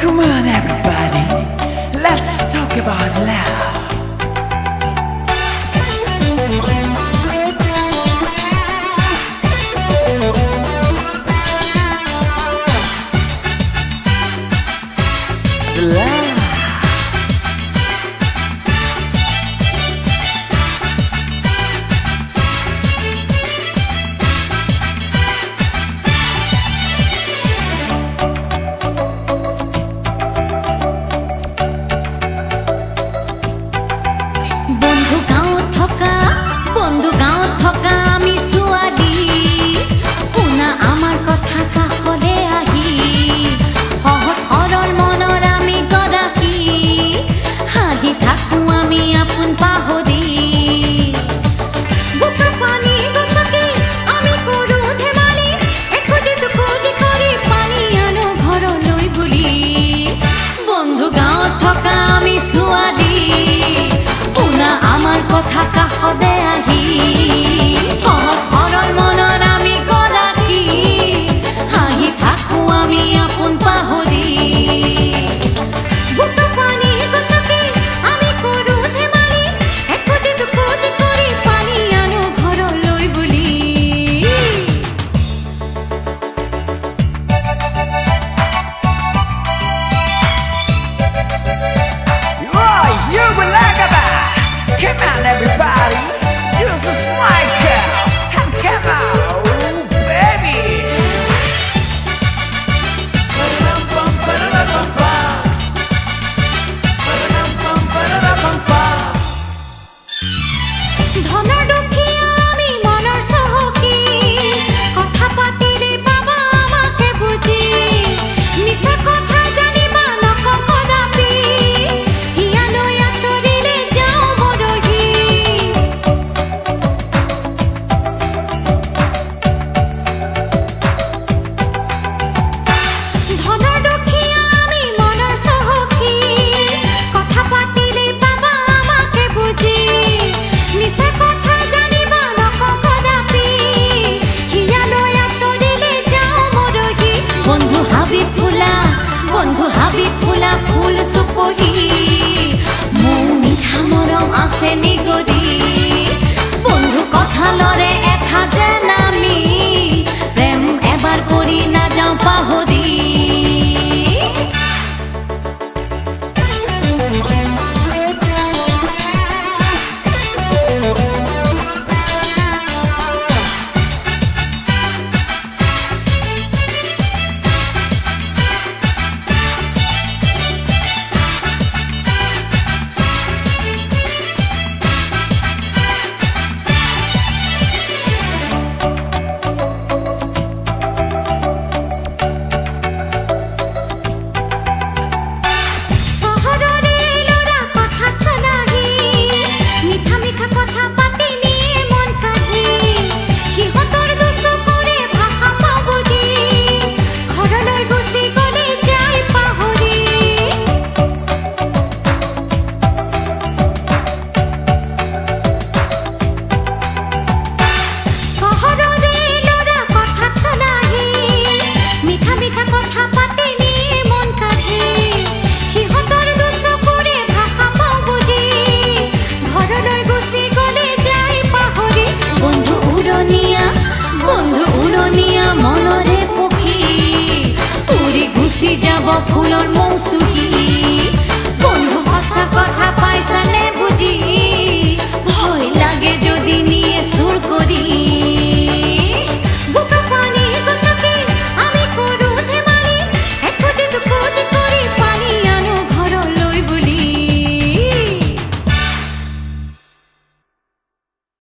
Come on, everybody, let's talk about love. Love. বন্ধু গাঁৱত থকা আমি ছোৱালী শুনা আমাৰ কথা কাষলে আহি সহজ সৰল মনৰ আমি গৰাকী হাঁহি থাকো আমি আপোন পাহৰি বুকা পানী গছকি আমি কৰো ধেমালি একোটিতো খুজি কৰি পানী আনো ঘৰলৈ বুলি বন্ধু গাঁৱত থকা আমি ছোৱালী শুনা আমাৰ কথা কাষলে আহি সহজ সৰল মনৰ আমি গৰাকী হাঁহি থাকো আমি আপোন পাহৰি বুকা পানী গছকি আমি কৰো ধেমালি একোটিতো খুজি কৰি পানী আনো ঘৰলৈ বুলি You will like about. Come on, everybody, use this mic and come on, baby. ধনৰ দুখীয়া আমি মনৰ চহকী কথা পাতিলে পাবা আমাকে বুজি মিছা কথা জানিবা নকওঁ কদাপি হিয়ালৈ আঁতৰিলে যাওঁ মৰহি ধনৰ দুখীয়া আমি মনৰ চহকী কথা পাতিলে পাবা আমাকে বুজি মিছা কথা জানিবা নকওঁ কদাপি হিয়ালৈ আঁতৰিলে যাওঁ মৰহি বন্ধু হাবি ফুলা ফুল চুপহি মোৰ মিঠা মৰম আছে নিগৰি বন্ধু কথা লৰে এঠা যেন আমি প্ৰেম এবাৰ কৰি নাযাওঁ পাহৰি যাব ফুলৰ মৌচুকী বন্ধু সঁচা কথা